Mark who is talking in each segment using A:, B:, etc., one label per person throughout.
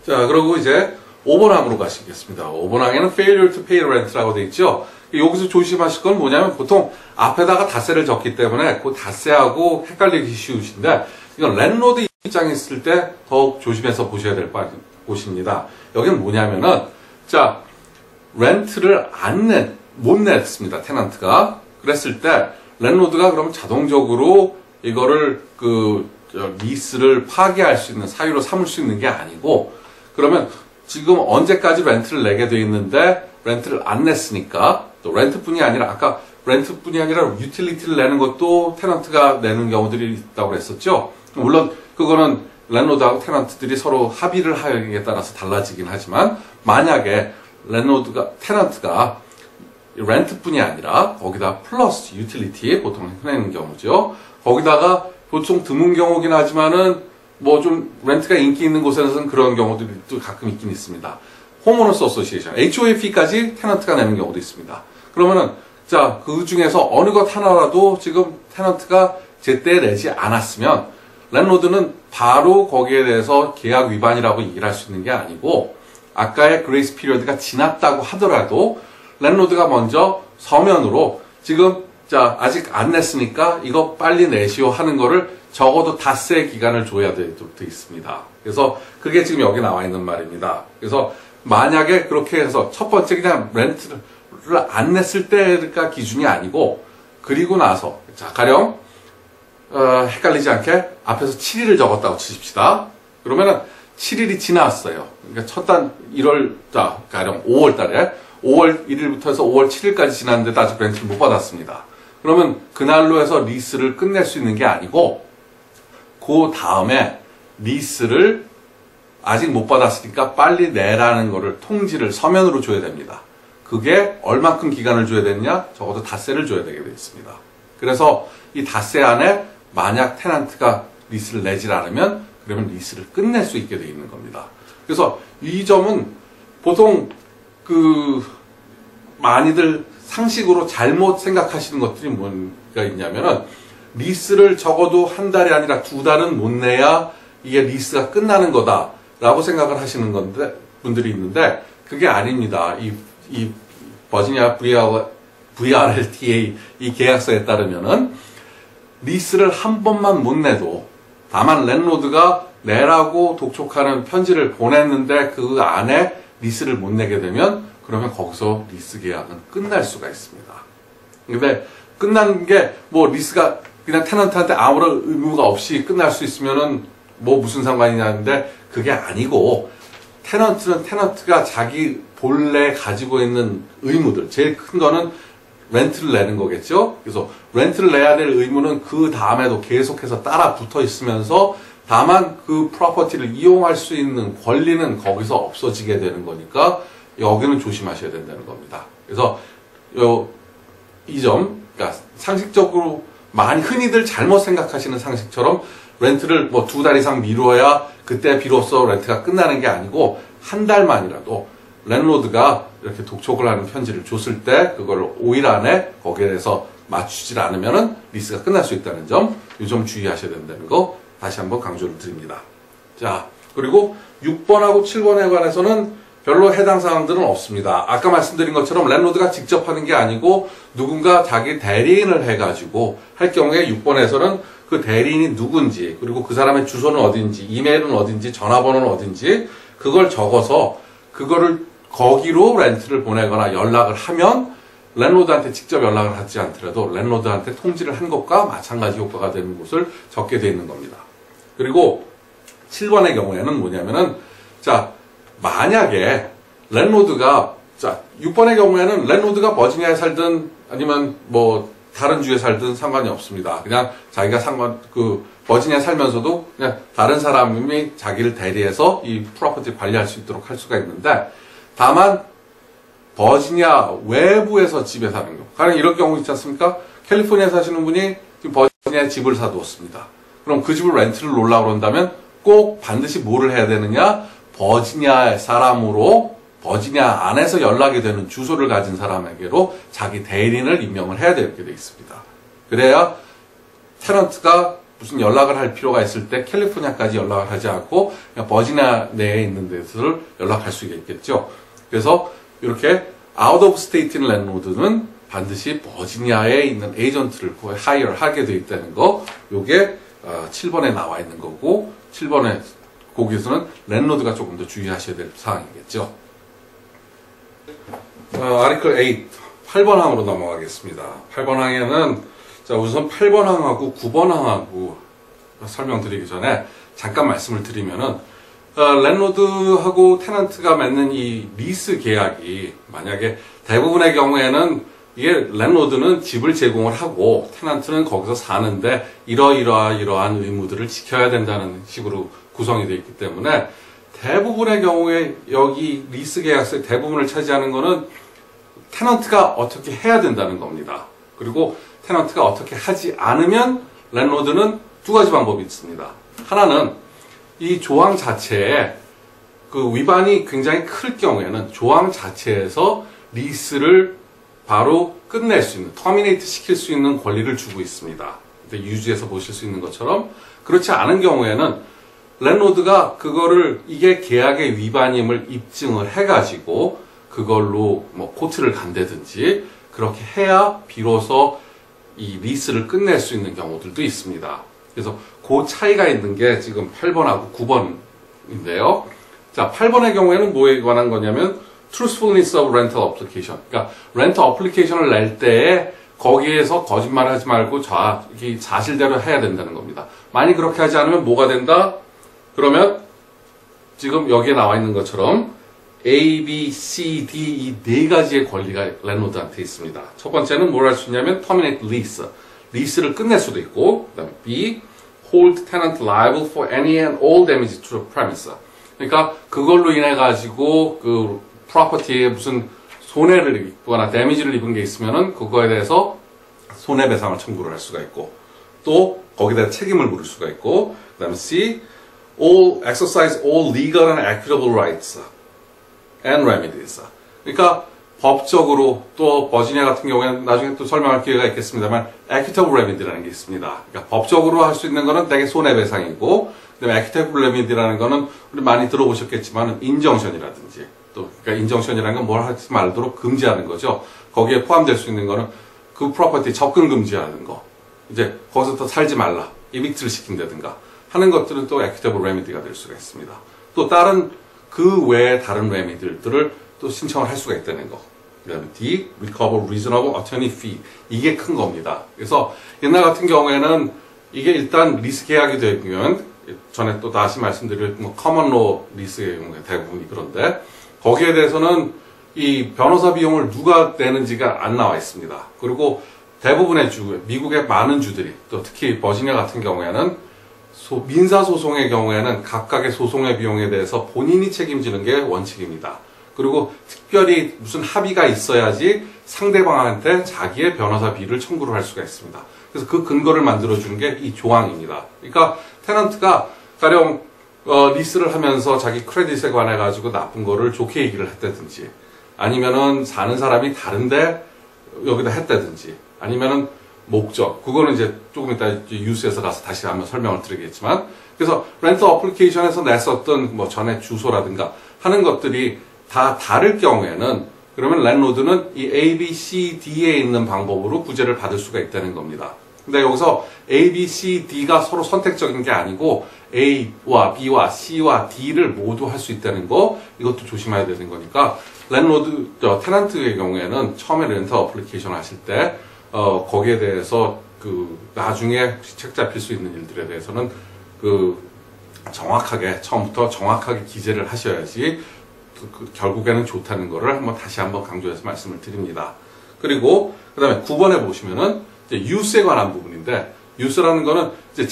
A: 자, 그리고 이제 5번 항으로 가시겠습니다. 5번 항에는 failure to pay rent라고 되어 있죠. 여기서 조심하실 건 뭐냐면 보통 앞에다가 닷새를 적기 때문에 그 닷새하고 헷갈리기 쉬우신데 이건 랜로드 입장에 있을 때 더욱 조심해서 보셔야 될 곳입니다. 여기는 뭐냐면은 자, 렌트를 못 냈습니다. 테넌트가. 그랬을 때 랜로드가 그러면 자동적으로 이거를 리스를 파기할 수 있는 사유로 삼을 수 있는 게 아니고 그러면 지금 언제까지 렌트를 내게 돼 있는데 렌트를 안 냈으니까 또 렌트뿐이 아니라 아까 렌트뿐이 아니라 유틸리티를 내는 것도 테넌트가 내는 경우들이 있다고 그랬었죠. 물론 그거는 랜로드하고 테넌트들이 서로 합의를 하기에 따라서 달라지긴 하지만 만약에 테넌트가 렌트뿐이 아니라 거기다 플러스 유틸리티 보통 해내는 경우죠. 거기다가 보통 드문 경우긴 하지만은 뭐 좀 렌트가 인기 있는 곳에서는 그런 경우들이 또 가끔 있긴 있습니다. 홈오너스 어소시에이션, HOAP까지 테넌트가 내는 경우도 있습니다. 그러면은 자, 그 중에서 어느 것 하나라도 지금 테넌트가 제때 내지 않았으면 랜로드는 바로 거기에 대해서 계약 위반이라고 얘기를 할 수 있는 게 아니고 아까의 그레이스 피리어드가 지났다고 하더라도 랜로드가 먼저 서면으로 지금 자, 아직 안 냈으니까 이거 빨리 내시오 하는 거를 적어도 닷새 기간을 줘야 돼 있습니다. 그래서 그게 지금 여기 나와 있는 말입니다. 그래서 만약에 그렇게 해서 첫 번째 그냥 렌트를 안 냈을 때가 기준이 아니고 그리고 나서 자, 가령 헷갈리지 않게 앞에서 7일을 적었다고 치십시다. 그러면은 7일이 지났어요. 그러니까 첫 달 1월, 자, 가령 5월 달에 5월 1일부터 해서 5월 7일까지 지났는데도 아직 렌트를 못 받았습니다. 그러면 그날로 해서 리스를 끝낼 수 있는 게 아니고 그 다음에 리스를 아직 못 받았으니까 빨리 내라는 거를 통지를 서면으로 줘야 됩니다. 그게 얼만큼 기간을 줘야 되느냐? 적어도 닷새를 줘야 되게 되어 있습니다. 그래서 이 닷새 안에 만약 테넌트가 리스를 내질 않으면 그러면 리스를 끝낼 수 있게 되어 있는 겁니다. 그래서 이 점은 보통 많이들 상식으로 잘못 생각하시는 것들이 뭔가 있냐면은 리스를 적어도 한 달이 아니라 2달은 못 내야 이게 리스가 끝나는 거다라고 생각을 하시는 건데 분들이 있는데 그게 아닙니다. 이 버지니아 VRLTA 이 계약서에 따르면은 리스를 한 번만 못 내도 다만 랜로드가 내라고 독촉하는 편지를 보냈는데 그 안에 리스를 못 내게 되면 그러면 거기서 리스 계약은 끝날 수가 있습니다. 근데 끝난 게 뭐 리스가 그냥 테넌트한테 아무런 의무가 없이 끝날 수 있으면은 뭐 무슨 상관이냐는데 그게 아니고 테넌트는 테넌트가 자기 본래 가지고 있는 의무들 제일 큰 거는 렌트를 내는 거겠죠. 그래서 렌트를 내야 될 의무는 그 다음에도 계속해서 따라 붙어 있으면서 다만 그 프로퍼티를 이용할 수 있는 권리는 거기서 없어지게 되는 거니까 여기는 조심하셔야 된다는 겁니다. 그래서 이 점, 그러니까 상식적으로 많이 흔히들 잘못 생각하시는 상식처럼 렌트를 뭐 2달 이상 미루어야 그때 비로소 렌트가 끝나는 게 아니고 한 달만이라도 랜로드가 이렇게 독촉을 하는 편지를 줬을 때 그거를 5일 안에 거기에 대해서 맞추질 않으면은 리스가 끝날 수 있다는 점, 이 점 주의하셔야 된다는 거 다시 한번 강조를 드립니다. 자, 그리고 6번하고 7번에 관해서는 별로 해당 사항들은 없습니다. 아까 말씀드린 것처럼 랜로드가 직접 하는 게 아니고 누군가 자기 대리인을 해가지고 할 경우에 6번에서는 그 대리인이 누군지 그리고 그 사람의 주소는 어딘지 이메일은 어딘지 전화번호는 어딘지 그걸 적어서 그거를 거기로 렌트를 보내거나 연락을 하면 랜로드한테 직접 연락을 하지 않더라도 랜로드한테 통지를 한 것과 마찬가지 효과가 되는 곳을 적게 되어 있는 겁니다. 그리고 7번의 경우에는 뭐냐면은 자 만약에 랜로드가 자 6번의 경우에는 랜로드가 버지니아에 살든 아니면 뭐 다른 주에 살든 상관이 없습니다. 그냥 자기가 버지니아에 살면서도 그냥 다른 사람이 자기를 대리해서 이 프로퍼티 관리할 수 있도록 할 수가 있는데 다만 버지니아 외부에서 집에 사는 경우 가령 이런 경우 있지 않습니까? 캘리포니아에 사시는 분이 지금 버지니아에 집을 사두었습니다. 그럼 그 집을 렌트를 놓으려고 그런다면 꼭 반드시 뭐를 해야 되느냐? 버지니아 사람으로 버지니아 안에서 연락이 되는 주소를 가진 사람에게로 자기 대리인을 임명을 해야 되게 되어 있습니다. 그래야 테넌트가 무슨 연락을 할 필요가 있을 때 캘리포니아까지 연락을 하지 않고 그냥 버지니아 내에 있는 데서를 연락할 수 있겠죠. 그래서 이렇게 아웃 오브 스테이트인 랜로드는 반드시 버지니아에 있는 에이전트를 하이어를 하게 돼 있다는 거, 요게 7번에 나와 있는 거고, 7번에 거기에서는 랜로드가 조금 더 주의하셔야 될 사항이겠죠. 아티클 8, 8번 항으로 넘어가겠습니다. 8번 항에는 자, 우선 8번 항하고 9번 항하고 설명드리기 전에 잠깐 말씀을 드리면은 랜로드하고 테넌트가 맺는 이 리스 계약이 만약에 대부분의 경우에는 이게 랜로드는 집을 제공을 하고 테넌트는 거기서 사는데 이러한 의무들을 지켜야 된다는 식으로 구성이 되어 있기 때문에 대부분의 경우에 여기 리스 계약서의 대부분을 차지하는 거는 테넌트가 어떻게 해야 된다는 겁니다. 그리고 테넌트가 어떻게 하지 않으면 랜로드는 두 가지 방법이 있습니다. 하나는 이 조항 자체에 그 위반이 굉장히 클 경우에는 조항 자체에서 리스를 바로 끝낼 수 있는, 터미네이트 시킬 수 있는 권리를 주고 있습니다. 유지에서 보실 수 있는 것처럼. 그렇지 않은 경우에는 랜로드가 그거를 이게 계약의 위반임을 입증을 해가지고 그걸로 뭐 코트를 간다든지 그렇게 해야 비로소 이 리스를 끝낼 수 있는 경우들도 있습니다. 그래서 그 차이가 있는 게 지금 8번하고 9번인데요. 자, 8번의 경우에는 뭐에 관한 거냐면 truthfulness of rental application. 그러니까 렌터 어플리케이션을 낼 때에 거기에서 거짓말하지 말고 사실대로 해야 된다는 겁니다. 만약 그렇게 하지 않으면 뭐가 된다? 그러면 지금 여기에 나와 있는 것처럼 A, B, C, D 이 네 가지의 권리가 랜로드한테 있습니다. 첫 번째는 뭘 할 수 있냐면 terminate lease, 리스를 끝낼 수도 있고, 그다음에 B, hold tenant liable for any and all damage to the premise. 그러니까 그걸로 인해 가지고 그 프로퍼티에 무슨 손해를 입거나 데미지를 입은 게 있으면은 그거에 대해서 손해배상을 청구를 할 수가 있고, 또 거기다 책임을 물을 수가 있고, 그다음에 C, exercise all legal and equitable rights and remedies. 그러니까 법적으로 또 버지니아 같은 경우에는 나중에 또 설명할 기회가 있겠습니다만 equitable remedy라는 게 있습니다. 그러니까 법적으로 할 수 있는 거는 대개 손해배상이고, 그다음에 equitable remedy라는 거는 우리 많이 들어보셨겠지만 인정션이라든지, 또 그러니까 인정션이라는 건 뭘 하지 말도록 금지하는 거죠. 거기에 포함될 수 있는 거는 그 프로퍼티 접근 금지하는 거, 이제 거기서 더 살지 말라, 이빅트를 시킨다든가 하는 것들은 또 equitable remedy가 될 수가 있습니다. 또 다른 그 외에 다른 레미들을 또 신청을 할 수가 있다는 거. 그 다음에 D, recover reasonable attorney fee. 이게 큰 겁니다. 그래서 옛날 같은 경우에는 이게 일단 리스 계약이 되면, 전에 또 다시 말씀드릴 common law 리스의 경우에 대부분이 그런데, 거기에 대해서는 이 변호사 비용을 누가 내는지가 안 나와 있습니다. 그리고 대부분의 미국의 많은 주들이, 또 특히 버지니아 같은 경우에는 민사소송의 경우에는 각각의 소송의 비용에 대해서 본인이 책임지는 게 원칙입니다. 그리고 특별히 무슨 합의가 있어야지 상대방한테 자기의 변호사비를 청구를 할 수가 있습니다. 그래서 그 근거를 만들어주는 게 이 조항입니다. 그러니까 테넌트가 가령 리스를 하면서 자기 크레딧에 관해 가지고 나쁜 거를 좋게 얘기를 했다든지, 아니면은 사는 사람이 다른데 여기다 했다든지, 아니면은 목적, 그거는 이제 조금 이따 뉴스에서 가서 다시 한번 설명을 드리겠지만, 그래서 렌터 어플리케이션에서 냈었던 뭐 전에 주소라든가 하는 것들이 다 다를 경우에는, 그러면 랜로드는 이 A, B, C, D에 있는 방법으로 구제를 받을 수가 있다는 겁니다. 근데 여기서 A, B, C, D가 서로 선택적인 게 아니고 A와 B와 C와 D를 모두 할 수 있다는 거, 이것도 조심해야 되는 거니까, 랜로드, 테넌트의 경우에는 처음에 렌터 어플리케이션 하실 때 거기에 대해서 나중에 책 잡힐 수 있는 일들에 대해서는 정확하게, 처음부터 정확하게 기재를 하셔야지 결국에는 좋다는 거를 다시 한번 강조해서 말씀을 드립니다. 그리고 그 다음에 9번에 보시면은 이제 유스에 관한 부분인데, 유스라는 거는 이제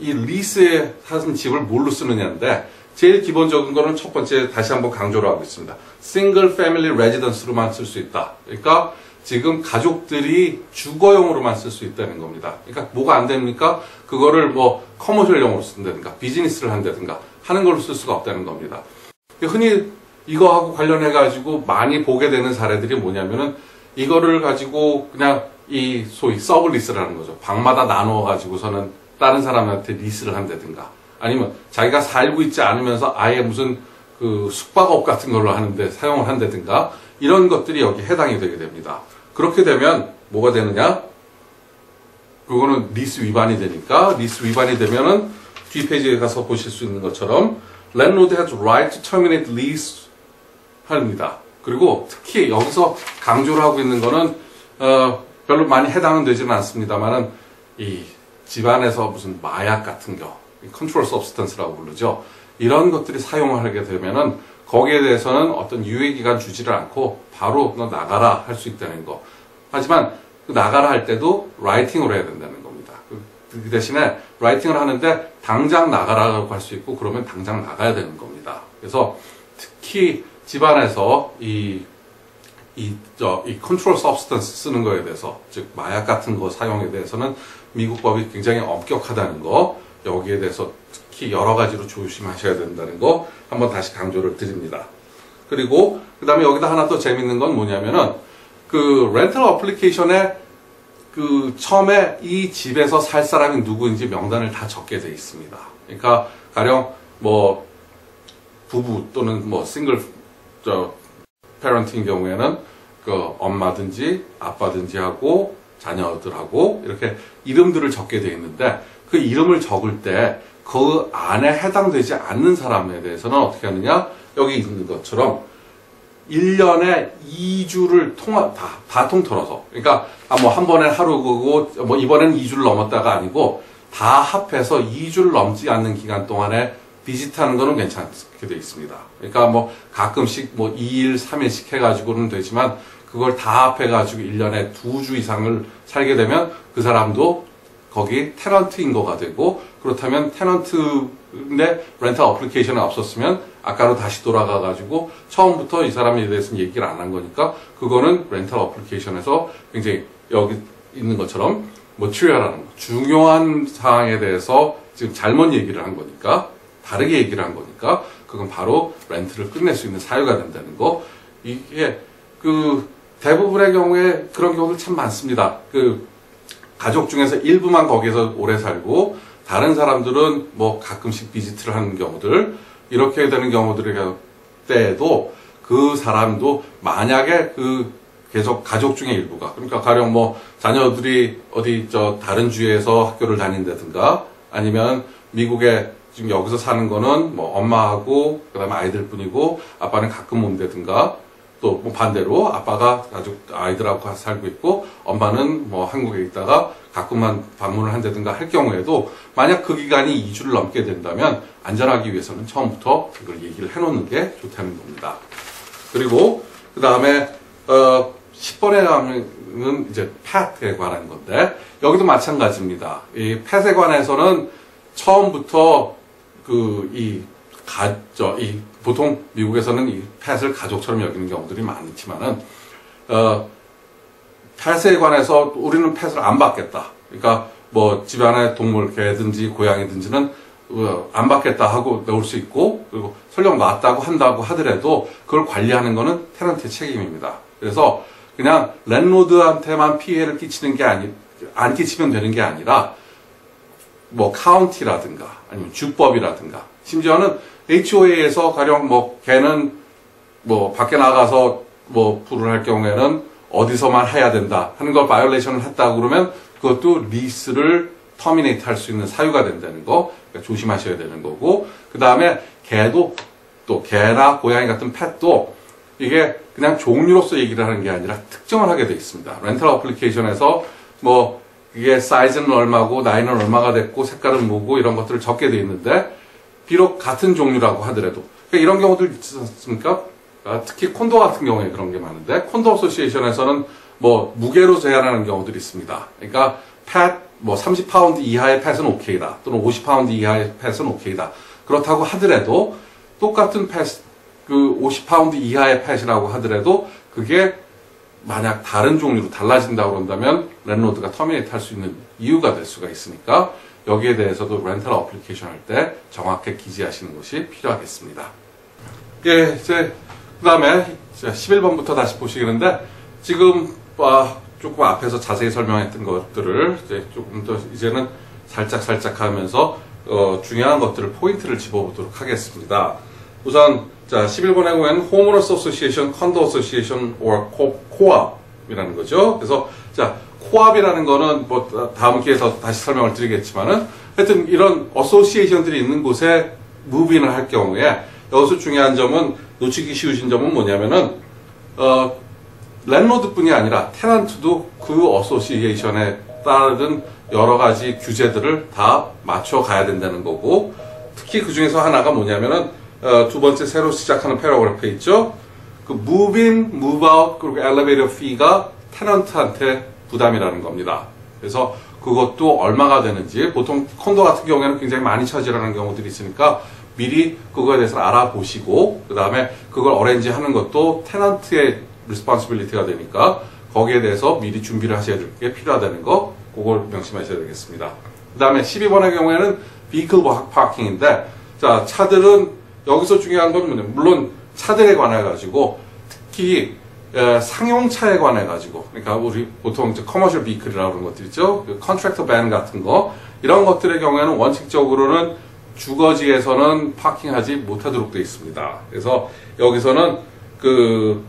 A: 이 리스에 사는 집을 뭘로 쓰느냐인데, 제일 기본적인 거는 첫 번째 다시 한번 강조를 하고 있습니다. 싱글 패밀리 레지던스로만 쓸 수 있다. 그러니까 지금 가족들이 주거용으로만 쓸 수 있다는 겁니다. 그러니까 뭐가 안 됩니까? 그거를 뭐 커머셜용으로 쓴다든가 비즈니스를 한다든가 하는 걸로 쓸 수가 없다는 겁니다. 흔히 이거하고 관련해 가지고 많이 보게 되는 사례들이 뭐냐면은, 이거를 가지고 그냥 이 소위 서블리스라는 거죠. 방마다 나누어 가지고서는 다른 사람한테 리스를 한다든가, 아니면 자기가 살고 있지 않으면서 아예 무슨 그 숙박업 같은 걸로 하는데 사용을 한다든가, 이런 것들이 여기 해당이 되게 됩니다. 그렇게 되면 뭐가 되느냐? 그거는 리스 위반이 되니까, 리스 위반이 되면은 뒷페이지에 가서 보실 수 있는 것처럼 landlord has right to terminate lease 합니다. 그리고 특히 여기서 강조를 하고 있는 거는 별로 많이 해당은 되지는 않습니다만은 이 집안에서 무슨 마약 같은 거, 컨트롤 서브스턴스라고 부르죠. 이런 것들이 사용을 하게 되면은 거기에 대해서는 어떤 유예기간 주지를 않고 바로 너 나가라 할 수 있다는 거. 하지만 그 나가라 할 때도 라이팅으로 해야 된다는 겁니다. 그 대신에 라이팅을 하는데 당장 나가라고 할 수 있고, 그러면 당장 나가야 되는 겁니다. 그래서 특히 집안에서 이 컨트롤 서브스턴스 쓰는 거에 대해서, 즉 마약 같은 거 사용에 대해서는 미국 법이 굉장히 엄격하다는 거, 여기에 대해서 특히 여러 가지로 조심하셔야 된다는 거 한번 다시 강조를 드립니다. 그리고 그 다음에 여기다 하나 더 재밌는 건 뭐냐면은 그 렌털 어플리케이션에 그 처음에 이 집에서 살 사람이 누구인지 명단을 다 적게 돼 있습니다. 그러니까 가령 뭐 부부 또는 뭐 싱글 패런트인 경우에는 그 엄마든지 아빠든지 하고 자녀들하고 이렇게 이름들을 적게 돼 있는데, 그 이름을 적을 때 그 안에 해당되지 않는 사람에 대해서는 어떻게 하느냐? 여기 있는 것처럼 1년에 2주를 다 통틀어서, 그러니까 뭐 한 번에 하루고 뭐 이번에는 2주를 넘었다가 아니고 다 합해서 2주를 넘지 않는 기간 동안에 비짓하는 거는 괜찮게 되어 있습니다. 그러니까 뭐 가끔씩 뭐 2일, 3일씩 해가지고는 되지만 그걸 다 합해가지고 1년에 2주 이상을 살게 되면 그 사람도 거기 테넌트인 거가 되고, 그렇다면 테넌트인데 렌탈 어플리케이션에 없었으면 아까로 다시 돌아가가지고 처음부터 이 사람에 대해서는 얘기를 안 한 거니까 그거는 렌탈 어플리케이션에서 굉장히 여기 있는 것처럼 material하는 거, 중요한 사항에 대해서 지금 잘못 얘기를 한 거니까, 다르게 얘기를 한 거니까 그건 바로 렌트를 끝낼 수 있는 사유가 된다는 거. 이게 그 대부분의 경우에 그런 경우들 참 많습니다. 그 가족 중에서 일부만 거기에서 오래 살고 다른 사람들은 뭐 가끔씩 비지트를 하는 경우들, 이렇게 되는 경우들의 때에도 그 사람도 만약에 그 계속 가족 중에 일부가, 그러니까 가령 뭐 자녀들이 어디 다른 주에서 학교를 다닌다든가, 아니면 미국에 지금 여기서 사는 거는 뭐 엄마하고 그다음에 아이들 뿐이고 아빠는 가끔 온다든가, 또 뭐 반대로 아빠가 아이들하고 살고 있고 엄마는 뭐 한국에 있다가 가끔만 방문을 한다든가 할 경우에도 만약 그 기간이 2주를 넘게 된다면 안전하기 위해서는 처음부터 이걸 얘기를 해놓는 게 좋다는 겁니다. 그리고 그 다음에 10번에 가면은 이제 펫에 관한 건데, 여기도 마찬가지입니다. 이 펫에 관해서는 처음부터 보통 미국에서는 이 펫을 가족처럼 여기는 경우들이 많지만은, 펫에 관해서 우리는 펫을 안 받겠다. 그러니까 뭐 집안의 동물, 개든지 고양이든지는 안 받겠다 하고 넣을 수 있고, 그리고 설령 놨다고 한다고 하더라도 그걸 관리하는 거는 테넌트의 책임입니다. 그래서 그냥 랜로드한테만 피해를 끼치는 게 안 끼치면 되는 게 아니라 뭐 카운티라든가 아니면 주법이라든가, 심지어는 HOA에서 가령 뭐 걔는 뭐 밖에 나가서 뭐 불을 할 경우에는 어디서만 해야 된다 하는 걸 바이올레이션을 했다고 그러면 그것도 리스를 터미네이트 할 수 있는 사유가 된다는 거, 그러니까 조심하셔야 되는 거고, 그 다음에 개도, 또 개나 고양이 같은 펫도 이게 그냥 종류로서 얘기를 하는 게 아니라 특정을 하게 돼 있습니다. 렌탈 어플리케이션에서 뭐 이게 사이즈는 얼마고 나이는 얼마가 됐고 색깔은 뭐고 이런 것들을 적게 돼 있는데, 비록 같은 종류라고 하더라도, 그러니까 이런 경우들 있지 않습니까? 특히 콘도 같은 경우에 그런 게 많은데, 콘도 어소시에이션에서는 뭐 무게로 제한하는 경우들이 있습니다. 그러니까 펫 뭐 30파운드 이하의 펫은 오케이다, 또는 50파운드 이하의 펫은 오케이다. 그렇다고 하더라도 똑같은 펫, 그 50파운드 이하의 펫이라고 하더라도 그게 만약 다른 종류로 달라진다고 그런다면 랜로드가 터미네이트 할 수 있는 이유가 될 수가 있으니까 여기에 대해서도 렌탈 어플리케이션 할 때 정확하게 기재하시는 것이 필요하겠습니다. 예, 이제 그 다음에 11번부터 다시 보시겠는데, 지금 조금 앞에서 자세히 설명했던 것들을 이제 조금 더 이제는 살짝 하면서 중요한 것들을 포인트를 집어보도록 하겠습니다. 우선 자 11번에 보면 Homeowners Association, Condo Association or Co-op이라는 거죠. 그래서 자 코압이라는 거는 뭐 다음 기회에서 다시 설명을 드리겠지만은 하여튼 이런 어소시에이션들이 있는 곳에 무브인을 할 경우에 여기서 중요한 점은 놓치기 쉬우신 점은 뭐냐면은 랜로드뿐이 아니라 테넌트도 그 어소시에이션에 따른 여러 가지 규제들을 다 맞춰 가야 된다는 거고 특히 그 중에서 하나가 뭐냐면은 두 번째 새로 시작하는 패러그래프에 있죠. 그 move in, move out 그리고 엘리베이터 fee가 테넌트한테 부담이라는 겁니다. 그래서 그것도 얼마가 되는지 보통 콘도 같은 경우에는 굉장히 많이 차지하는 경우들이 있으니까 미리 그거에 대해서 알아보시고 그 다음에 그걸 어레인지 하는 것도 테넌트의 리스폰시빌리티가 되니까 거기에 대해서 미리 준비를 하셔야 될 게 필요하다는 거 그걸 명심하셔야 되겠습니다. 그 다음에 12번의 경우에는 vehicle parking인데 자 차들은 여기서 중요한 건 뭐냐면 물론 차들에 관해 가지고 특히 상용차에 관해 가지고 그러니까 우리 보통 이제 커머셜 비클이라고 그러는 것들 있죠. 그 컨트랙터 밴 같은 거 이런 것들의 경우에는 원칙적으로는 주거지에서는 파킹하지 못하도록 되어 있습니다. 그래서 여기서는 그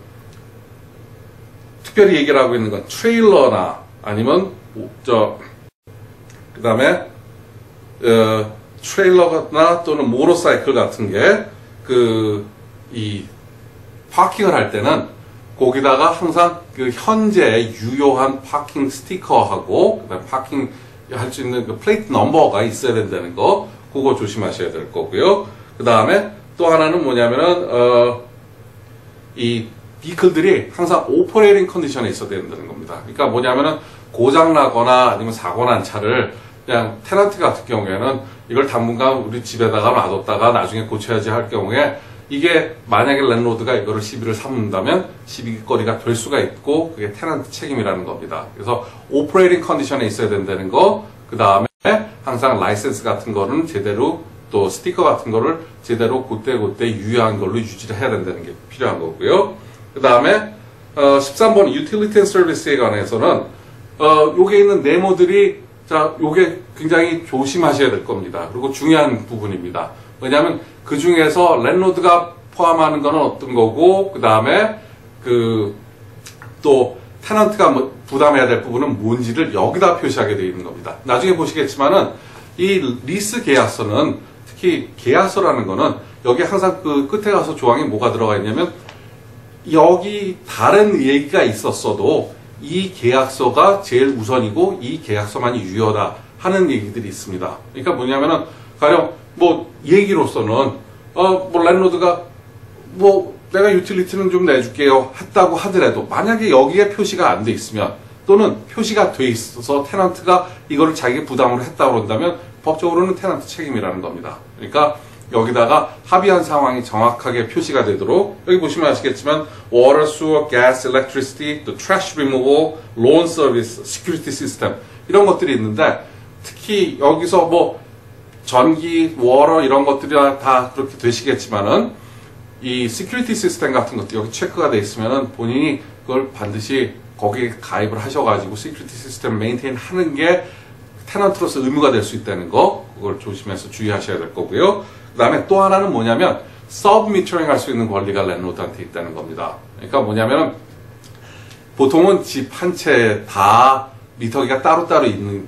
A: 특별히 얘기를 하고 있는 건 트레일러나 아니면 그 다음에 트레일러나 또는 모터사이클 같은 게 이 파킹을 할 때는 거기다가 항상 그 현재 유효한 파킹 스티커하고 그다음에 파킹 할 수 있는 그 플레이트 넘버가 있어야 된다는 거 그거 조심하셔야 될 거고요. 그 다음에 또 하나는 뭐냐면은 이 비클들이 항상 오퍼레이팅 컨디션에 있어야 된다는 겁니다. 그러니까 뭐냐면은 고장 나거나 아니면 사고 난 차를 그냥 테넌트 같은 경우에는 이걸 당분간 우리 집에다가 놔뒀다가 나중에 고쳐야지 할 경우에 이게 만약에 랜로드가 이거를 시비를 삼는다면 시비거리가 될 수가 있고 그게 테넌트 책임이라는 겁니다. 그래서 오퍼레이팅 컨디션에 있어야 된다는 거, 그 다음에 항상 라이센스 같은 거는 제대로 또 스티커 같은 거를 제대로 그때 유효한 걸로 유지를 해야 된다는 게 필요한 거고요. 그 다음에 13번 Utility and Service에 관해서는 요게 있는 네모들이 자 요게 굉장히 조심하셔야 될 겁니다. 그리고 중요한 부분입니다. 왜냐하면 그 중에서 랜로드가 포함하는 거는 어떤 거고 그 다음에 또 테넌트가 부담해야 될 부분은 뭔지를 여기다 표시하게 되어 있는 겁니다. 나중에 보시겠지만은 이 리스 계약서는 특히 계약서라는 거는 여기 항상 그 끝에 가서 조항이 뭐가 들어가 있냐면 여기 다른 얘기가 있었어도 이 계약서가 제일 우선이고 이 계약서만이 유효하다 하는 얘기들이 있습니다. 그러니까 뭐냐면은 가령 얘기로서는 랜로드가 내가 유틸리티는 좀 내줄게요 했다고 하더라도 만약에 여기에 표시가 안 돼 있으면 또는 표시가 돼 있어서 테넌트가 이거를 자기가 부담으로 했다고 그런다면 법적으로는 테넌트 책임이라는 겁니다. 그러니까 여기다가 합의한 상황이 정확하게 표시가 되도록 여기 보시면 아시겠지만 water, sewer, gas, electricity, the trash removal, loan service, security system 이런 것들이 있는데 특히 여기서 전기, 워터 이런 것들이 다 그렇게 되시겠지만은 이 시큐리티 시스템 같은 것도 여기 체크가 돼 있으면은 본인이 그걸 반드시 거기에 가입을 하셔가지고 시큐리티 시스템 메인테인 하는 게 테넌트로서 의무가 될 수 있다는 거 그걸 조심해서 주의하셔야 될 거고요. 그 다음에 또 하나는 뭐냐면 서브 미터링 할 수 있는 권리가 랜로드한테 있다는 겁니다. 그러니까 뭐냐면은 보통은 집 한 채에 다 미터기가 따로따로 있는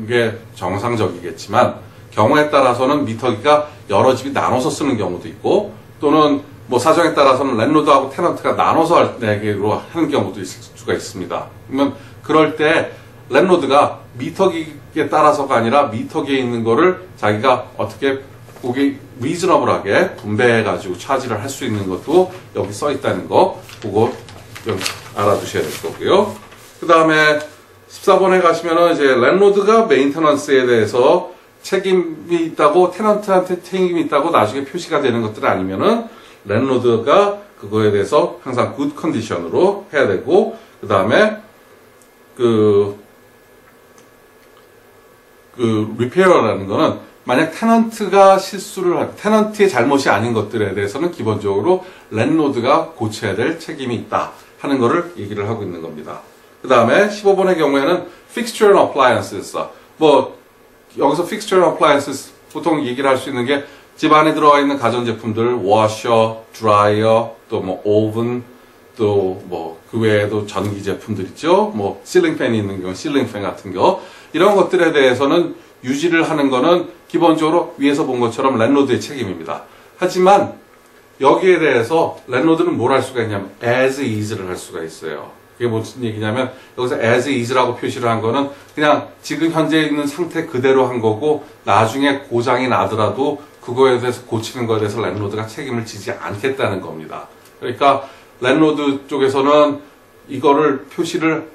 A: 게 정상적이겠지만 경우에 따라서는 미터기가 여러 집이 나눠서 쓰는 경우도 있고 또는 사정에 따라서는 랜로드하고 테넌트가 나눠서 내기로 하는 경우도 있을 수가 있습니다. 그러면 그럴 때 랜로드가 미터기에 따라서가 아니라 미터기에 있는 거를 자기가 어떻게 거기 리즈너블하게 분배해가지고 차지를 할 수 있는 것도 여기 써 있다는 거 그거 좀 알아두셔야 될 거고요. 그 다음에 14번에 가시면은 이제 랜로드가 메인터넌스에 대해서 책임이 있다고 테넌트한테 책임이 있다고 나중에 표시가 되는 것들 아니면은 랜로드가 그거에 대해서 항상 굿 컨디션으로 해야 되고 그 다음에 리페어라는 거는 만약 테넌트의 잘못이 아닌 것들에 대해서는 기본적으로 랜로드가 고쳐야 될 책임이 있다 하는 거를 얘기를 하고 있는 겁니다. 그 다음에 15번의 경우에는 fixture and appliances 여기서 fixture and appliances 보통 얘기를 할 수 있는 게 집 안에 들어가 있는 가전제품들, washer, dryer, 또 뭐 oven, 또 뭐 그 외에도 전기 제품들 있죠. 뭐 실링팬이 있는 경우 실링팬 같은 거 이런 것들에 대해서는 유지를 하는 거는 기본적으로 위에서 본 것처럼 랜로드의 책임입니다. 하지만 여기에 대해서 랜로드는 뭘 할 수가 있냐면 as is를 할 수가 있어요. 그게 무슨 얘기냐면 여기서 as is라고 표시를 한 거는 그냥 지금 현재 있는 상태 그대로 한 거고 나중에 고장이 나더라도 그거에 대해서 고치는 거에 대해서 랜로드가 책임을 지지 않겠다는 겁니다. 그러니까 랜로드 쪽에서는 이거를 표시를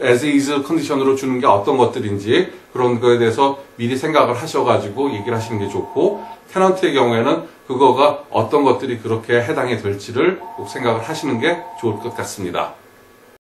A: as is 컨디션으로 주는 게 어떤 것들인지 그런 거에 대해서 미리 생각을 하셔가지고 얘기를 하시는 게 좋고 테넌트의 경우에는 그거가 어떤 것들이 그렇게 해당이 될지를 꼭 생각을 하시는 게 좋을 것 같습니다.